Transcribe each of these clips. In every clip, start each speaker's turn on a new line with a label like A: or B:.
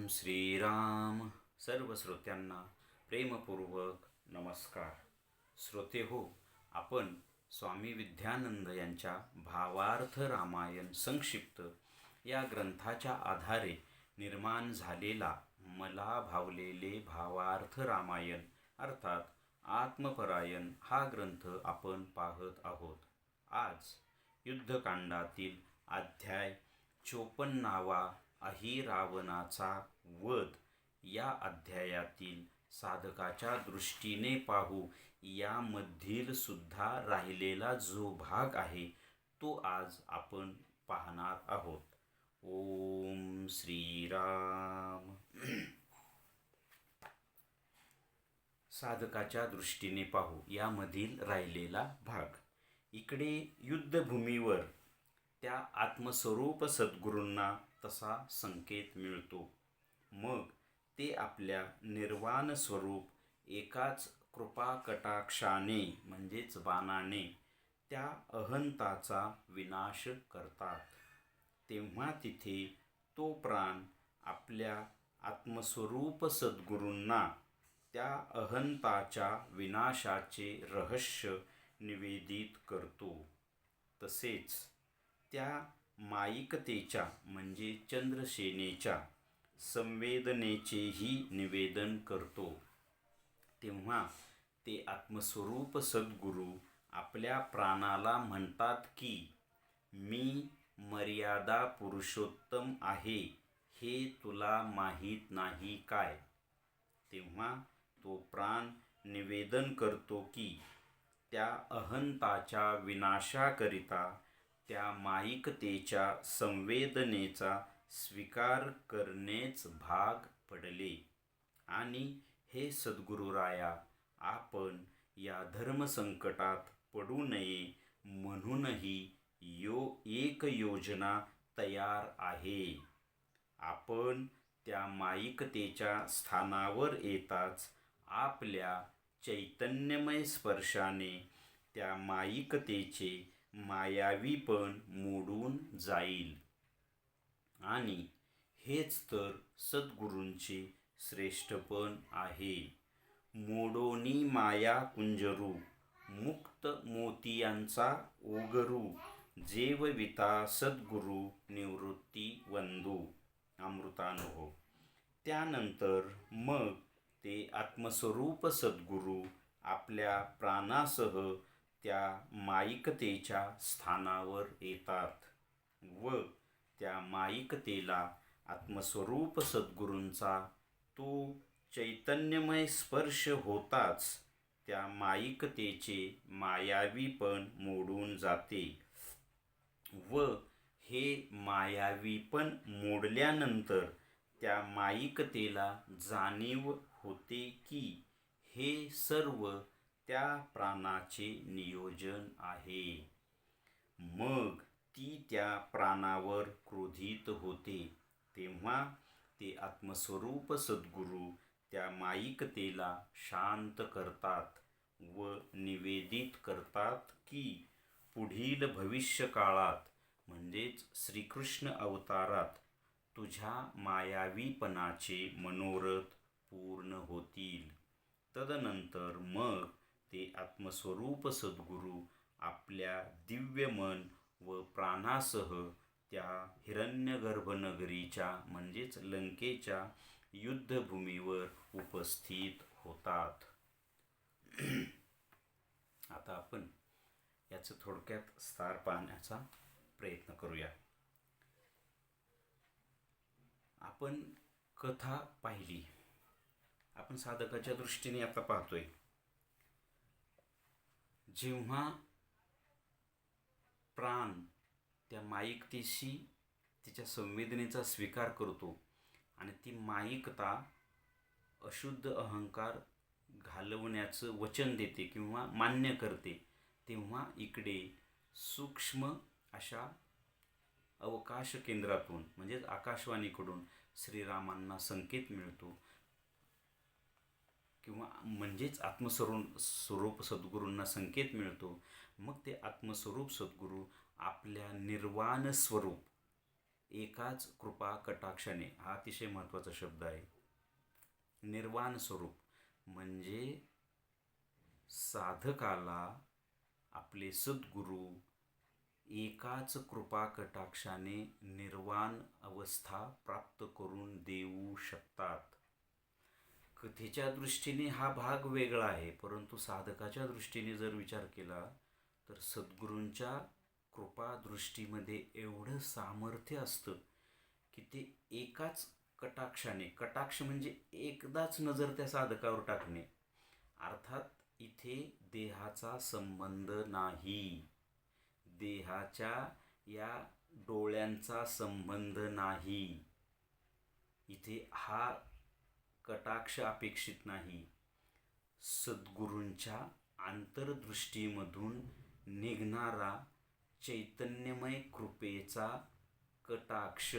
A: श्रीराम. सर्व श्रोत्यांना प्रेमपूर्वक नमस्कार. श्रोते हो, आपण स्वामी विद्यानंद यांच्या भावार्थ रामायण संक्षिप्त या ग्रंथाच्या आधारे निर्माण झालेला मला भावलेले भावार्थ रामायण अर्थात आत्मपरायण हा ग्रंथ आपण पाहत आहोत. आज युद्धकांडातील अध्याय 54 अहिरावणाचा वध या अध्यायातील साधकाच्या दृष्टीने पाहू. यामधील सुद्धा राहिलेला जो भाग आहे तो आज आपण पाहणार आहोत. ओम श्रीराम. साधकाच्या दृष्टीने पाहू यामधील राहिलेला भाग. इकडे युद्धभूमीवर त्या आत्मस्वरूप सद्गुरूंना तसा संकेत मिळतो. मग ते आपल्या निर्वाण स्वरूप एकाच कृपाकटाक्षाने म्हणजेच बाणाने त्या अहंताचा विनाश करतात. तेव्हा तिथे तो प्राण आपल्या आत्मस्वरूप सद्गुरूंना त्या अहंताच्या विनाशाचे रहस्य निवेदित करतो. तसेच त्या माईकतेच्या म्हणजे चंद्रसेनेच्या संवेदनेचेही निवेदन करतो. तेव्हा ते आत्मस्वरूप सद्गुरू आपल्या प्राणाला म्हणतात की मी मर्यादा पुरुषोत्तम आहे, हे तुला माहीत नाही काय. तेव्हा तो प्राण निवेदन करतो की त्या अहंताच्या विनाशाकरिता त्या माईकतेच्या संवेदनेचा स्वीकार करणेच भाग पडले. आणि हे सद्गुरुराया, आपण या धर्मसंकटात पडू नये म्हणूनही एक योजना तयार आहे. आपण त्या माईकतेच्या स्थानावर येताच आपल्या चैतन्यमय स्पर्शाने त्या माईकतेचे मायावीपण मोडून जाईल. आणि हेच तर सद्गुरूंचे श्रेष्ठपण आहे. मोडोनी माया कुंजरू, मुक्त मोतियांचा ओगरू, जेवविता सद्गुरू निवृत्ती वंदू. अमृतानुभव. त्यानंतर मग ते आत्मस्वरूप सद्गुरू आपल्या प्राणासह त्या माईकतेच्या स्थानावर येतात व त्या माईकतेला आत्मस्वरूप सद्गुरूंचा तो चैतन्यमय स्पर्श होताच त्या माईकतेचे मायावीपण मोडून जाते व हे मायावीपण मोडल्यानंतर त्या माईकतेला जाणीव होते की हे सर्व त्या प्राणाचे नियोजन आहे. मग ती त्या प्राणावर क्रोधित होते. तेव्हा ते आत्मस्वरूप सद्गुरू त्या माईकतेला शांत करतात व निवेदित करतात की पुढील भविष्यकाळात म्हणजेच श्रीकृष्ण अवतारात तुझ्या मायावीपणाचे मनोरथ पूर्ण होतील. तदनंतर मग ते आत्मस्वरूप सद्गुरू आपल्या दिव्य मन व प्राणासह त्या हिरण्यगर्भ नगरीच्या म्हणजेच लंकेच्या युद्धभूमीवर उपस्थित होतात. आता आपण याचं थोडक्यात सार पाहण्याचा प्रयत्न करूया. आपण कथा पाहिली, आपण साधकाच्या दृष्टीने आता पाहतोय. जेव्हा प्राण त्या माईकतेशी तिच्या संवेदनेचा स्वीकार करतो आणि ती माईकता अशुद्ध अहंकार घालवण्याचं वचन देते किंवा मान्य करते, तेव्हा इकडे सूक्ष्म अशा अवकाश केंद्रातून म्हणजेच आकाशवाणीकडून श्रीरामांना संकेत मिळतो किंवा म्हणजेच आत्मस्वरूप सद्गुरूंना संकेत मिळतो. मग ते आत्मस्वरूप सद्गुरू आपल्या निर्वाण स्वरूप एकाच कृपा कटाक्षाने, हा अतिशय महत्त्वाचा शब्द आहे. निर्वाण स्वरूप म्हणजे साधकाला आपले सद्गुरू एकाच कृपा कटाक्षाने निर्वाण अवस्था प्राप्त करून देऊ शकतात. कथेच्या दृष्टीने हा भाग वेगळा आहे, परंतु साधकाच्या दृष्टीने जर विचार केला तर सद्गुरूंच्या कृपा दृष्टीमध्ये एवढं सामर्थ्य असतं की ते एकाच कटाक्षाने, कटाक्ष म्हणजे एकदाच नजर त्या साधकावर टाकणे, अर्थात इथे देहाचा संबंध नाही, देहाच्या या डोळ्यांचा संबंध नाही, इथे हा कटाक्ष अपेक्षित नाही. सद्गुरूंच्या आंतरदृष्टीमधून निघणारा चैतन्यमय कृपेचा कटाक्ष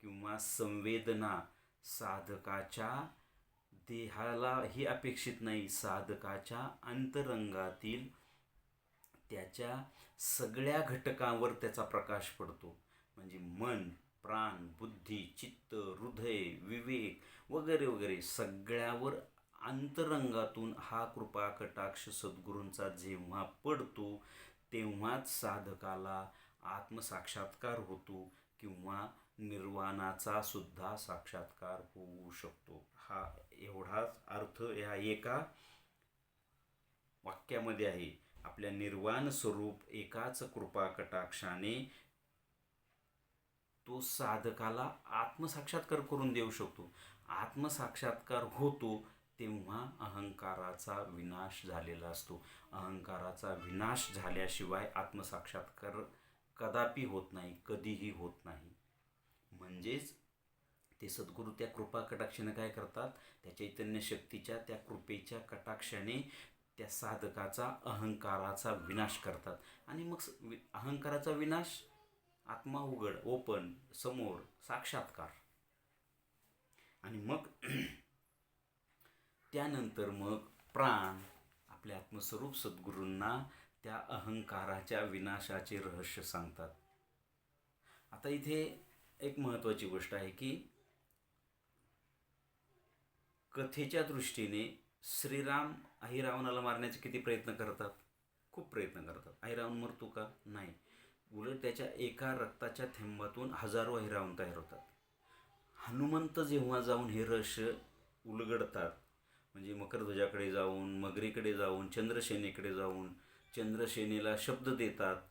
A: किंवा संवेदना साधकाच्या देहालाही अपेक्षित नाही, साधकाच्या अंतरंगातील त्याच्या सगळ्या घटकांवर त्याचा प्रकाश पडतो. म्हणजे मन, प्राण, बुद्धी, चित्त, हृदय, विवेक वगैरे वगैरे सगळ्यावर अंतरंगातून हा कृपा कटाक्ष सद्गुरूंचा जेव्हा पडतो तेव्हाच साधकाला आत्मसाक्षात्कार होतो किंवा निर्वाणाचा सुद्धा साक्षात्कार होऊ शकतो. हा एवढाच अर्थ या एका वाक्यामध्ये आहे. आपल्या निर्वाण स्वरूप एकाच कृपा कटाक्षाने तो साधकाला आत्मसाक्षात्कार करून देऊ शकतो. आत्मसाक्षात्कार होतो तेव्हा अहंकाराचा विनाश झालेला असतो. अहंकाराचा विनाश झाल्याशिवाय आत्मसाक्षात्कार कदापि होत नाही, कधीही होत नाही. म्हणजेच ते सद्गुरू त्या कृपा कटाक्षाने काय करतात, त्या चैतन्य शक्तीच्या त्या कृपेच्या कटाक्षाने त्या साधकाचा अहंकाराचा विनाश करतात. आणि मग अहंकाराचा विनाश, आत्मा उघड, ओपन, समोर, साक्षात्कार. आणि मग त्यानंतर मग प्राण आपले आत्मस्वरूप सद्गुरूंना त्या अहंकाराच्या विनाशाचे रहस्य सांगतात. आता इथे एक महत्त्वाची गोष्ट आहे की कथेच्या दृष्टीने श्रीराम अहिरावणाला मारण्याचे किती प्रयत्न करतात, खूप प्रयत्न करतात. अहिरावण मरतो का, नाही, उलट त्याच्या एका रक्ताच्या थेंबातून हजारो अहिरावण तयार होतात. हनुमंत जेव्हा जाऊन हे रहस्य उलगडतात, म्हणजे मकरध्वजाकडे जाऊन, मगरीकडे जाऊन, चंद्रसेनेकडे जाऊन चंद्रसेनेला शब्द देतात,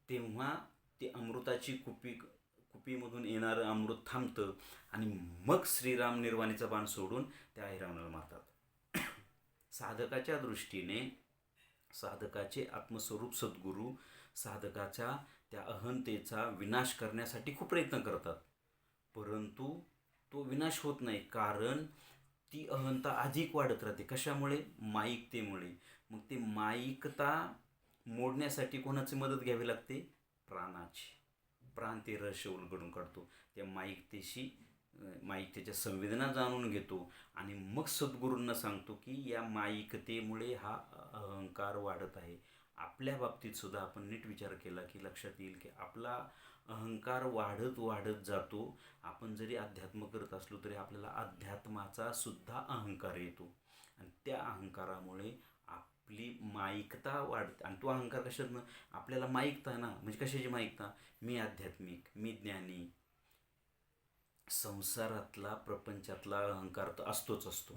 A: तेव्हा ती अमृताची कुपीमधून येणारं अमृत थांबतं आणि मग श्रीराम निर्वाणीचा बाण सोडून त्या अहिरावणाला मारतात. साधकाच्या दृष्टीने साधकाचे आत्मस्वरूप सद्गुरू साधकाच्या त्या अहंतेचा विनाश करण्यासाठी खूप प्रयत्न करतात, परंतु तो विनाश होत नाही, कारण ती अहंता अधिक वाढत राहते. कशामुळे, माईकतेमुळे. मग ते माईकता मोडण्यासाठी कोणाची मदत घ्यावी लागते, प्राणाची. प्राण ते रहस्य उलगडून काढतो, त्या माईकतेच्या संवेदना जाणून घेतो आणि मग सद्गुरूंना सांगतो की या माईकतेमुळे हा अहंकार वाढत आहे. आपल्या बाबतीत सुद्धा आपण नीट विचार केला की लक्षात येईल की आपला अहंकार वाढत वाढत जातो. आपण जरी अध्यात्म करत असलो तरी आपल्याला अध्यात्माचा सुद्धा अहंकार येतो आणि त्या अहंकारामुळे आपली माईकता वाढते. आणि तो अहंकार कशातनं, आपल्याला माईकता ना, म्हणजे कशाची माईकता, मी आध्यात्मिक, मी ज्ञानी. संसारातला प्रपंचातला अहंकार तर असतोच असतो,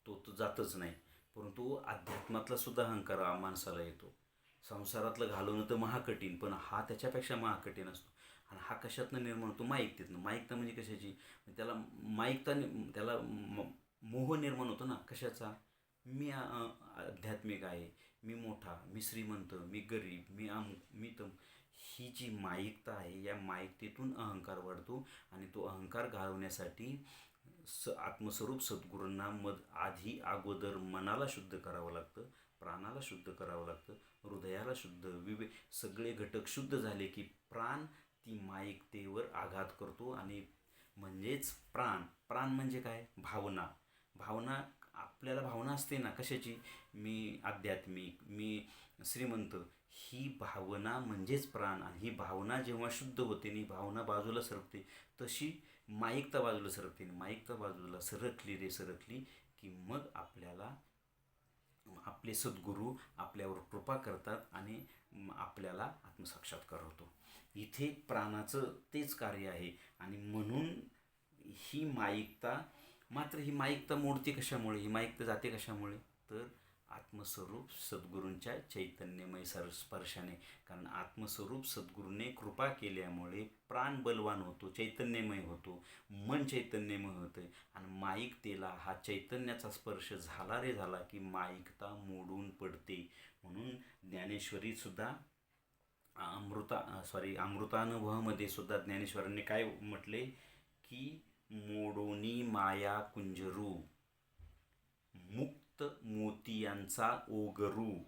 A: तो जातच नाही, परंतु अध्यात्मातला सुद्धा अहंकार माणसाला येतो. संसारातलं घालवणं तर महाकठीण, पण हा त्याच्यापेक्षा महाकठीण असतो. आणि हा कशातनं निर्माण होतो, माईकतेतनं. माईकता म्हणजे कशाची, त्याला माईकता, त्याला मोह निर्माण होतो ना, कशाचा, मी आध्यात्मिक आहे, मी मोठा, मी श्रीमंत, मी गरीब, मी ही जी माईकता आहे, या माईकतेतून अहंकार वाढतो आणि तो अहंकार घालवण्यासाठी आत्मस्वरूप सद्गुरूंना आधी अगोदर मनाला शुद्ध करावं लागतं, प्राणाला शुद्ध करावं लागतं, हृदयाला शुद्ध, विवेक, सगळे घटक शुद्ध झाले की प्राण ती माईकतेवर आघात करतो. आणि म्हणजेच प्राण म्हणजे काय, भावना. आपल्याला भावना असते ना, कशाची, मी आध्यात्मिक, मी श्रीमंत, ही भावना म्हणजेच प्राण. आणि ही भावना जेव्हा शुद्ध होते आणि भावना बाजूला सरकते, तशी माईकता बाजूला सरकते. आणि माईकता बाजूला सरकली रे सरकली की मग आपल्याला आपले सद्गुरू आपल्यावर कृपा करतात आणि आपल्याला आत्मसाक्षात्कार होतो. इथे प्राणाचं तेच कार्य आहे. आणि म्हणून ही माईकता, मात्र ही माईकता मोडते कशामुळे, ही माईकता जाते कशामुळे, तर आत्मस्वरूप सद्गुरूंच्या चैतन्यमय स्पर्शाने. कारण आत्मस्वरूप सद्गुरूने कृपा केल्यामुळे प्राण बलवान होतो, चैतन्यमय होतो, मन चैतन्यमय होतं. आणि माईकतेला हा चैतन्याचा स्पर्श झाला रे झाला की माईकता मोडून पडते. म्हणून ज्ञानेश्वरीसुद्धा अमृतानुभवामध्ये सुद्धा ज्ञानेश्वरांनी काय म्हटले की मोडोनी माया कुंजरू, मुक्त मोतियांचा ओगरू,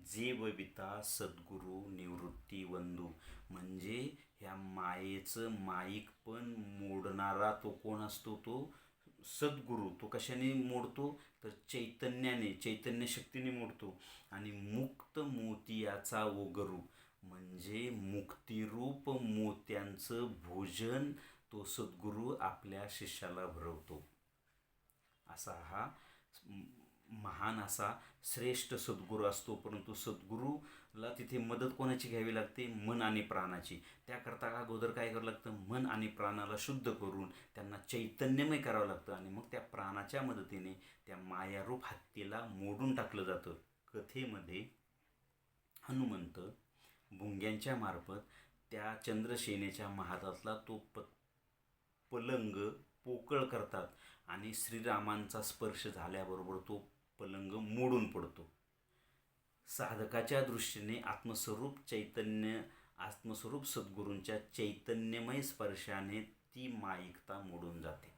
A: जेवविता सद्गुरू निवृत्ती वंदू. म्हणजे ह्या मायेचं माईक पण मोडणारा तो कोण असतो, तो सद्गुरू. तो कशाने मोडतो, तर चैतन्याने, चैतन्य शक्तीने मोडतो. आणि मुक्त मोतियाचा ओगरू म्हणजे मुक्तिरूप मोत्यांचं भोजन तो सद्गुरू आपल्या शिष्याला भरवतो. असा हा महान असा श्रेष्ठ सद्गुरू असतो. परंतु सद्गुरूला तिथे मदत कोणाची घ्यावी लागते, मन आणि प्राणाची. त्याकरता अगोदर काय करावं लागतं, मन आणि प्राणाला शुद्ध करून त्यांना चैतन्यमय करावं लागतं. आणि मग त्या प्राणाच्या मदतीने त्या मायारूप हत्तीला मोडून टाकलं जातं. कथेमध्ये हनुमंत भुंग्यांच्या मार्फत त्या चंद्रसेनेच्या महालातला तो पलंग पोकळ करतात आणि श्रीरामांचा स्पर्श झाल्याबरोबर तो पलंग मोडून पडतो. साधकाच्या दृष्टीने आत्मस्वरूप सद्गुरूंच्या चैतन्यमय स्पर्शाने ती माईकता मोडून जाते.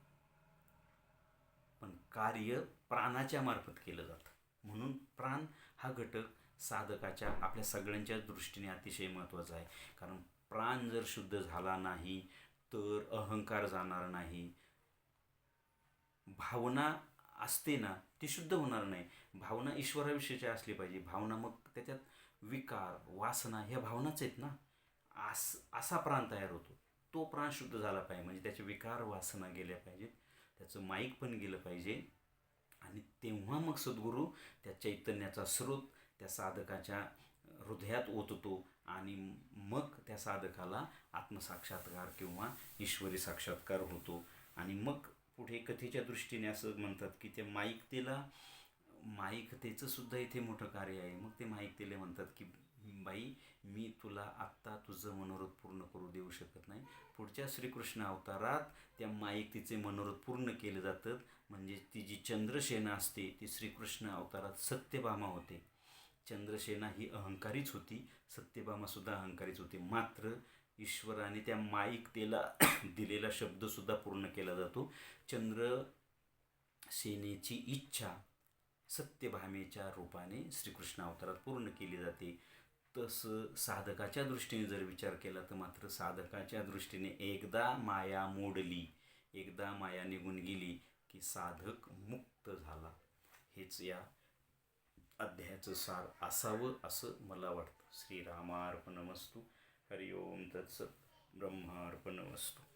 A: पण कार्य प्राणाच्या मार्फत केलं जातं. म्हणून प्राण हा घटक साधकाच्या, आपल्या सगळ्यांच्या दृष्टीने अतिशय महत्त्वाचा आहे. कारण प्राण जर शुद्ध झाला नाही तर अहंकार जाणार नाही. भावना असते ना ती शुद्ध होणार नाही. भावना ईश्वराविषयीची असली पाहिजे. भावना मग त्याच्यात विकार, वासना ह्या भावनाच आहेत ना. असा प्राण तयार होतो. तो प्राण शुद्ध झाला पाहिजे. म्हणजे त्याचे विकार, वासना गेल्या पाहिजेत, त्याचं माईक पण गेलं पाहिजे. आणि तेव्हा मग सद्गुरू त्या चैतन्याचा स्रोत त्या साधकाच्या हृदयात ओततो. आणि मग त्या साधकाला आत्मसाक्षात्कार किंवा ईश्वरी साक्षात्कार होतो. आणि मग पुढे कथेच्या दृष्टीने असं म्हणतात की त्या माईकतेचं सुद्धा इथे मोठं कार्य आहे. मग ते माईकतेला म्हणतात की बाई, मी तुला आत्ता तुझं मनोरथ पूर्ण करू देऊ शकत नाही. पुढच्या श्रीकृष्ण अवतारात त्या माईकतेचे मनोरथ पूर्ण केले जातात. म्हणजे ती जी चंद्रसेना असते ती श्रीकृष्ण अवतारात सत्यभामा होते. चंद्रसेना ही अहंकारीच होती, सत्यभामासुद्धा अहंकारीच होती. मात्र ईश्वराने त्या माईकतेला दिलेला शब्दसुद्धा पूर्ण केला जातो. चंद्रसेनेची इच्छा सत्यभामेच्या रूपाने श्रीकृष्ण अवतारात पूर्ण केली जाते. तसं साधकाच्या दृष्टीने जर विचार केला तर मात्र साधकाच्या दृष्टीने एकदा माया मोडली, एकदा माया निघून गेली की साधक मुक्त झाला. हेच या अध्यायाचं सार असावं असं मला वाटतं. श्रीरामार्पणमस्तु. हरिओम तत्सत. ब्रह्मार्पणमस्तु.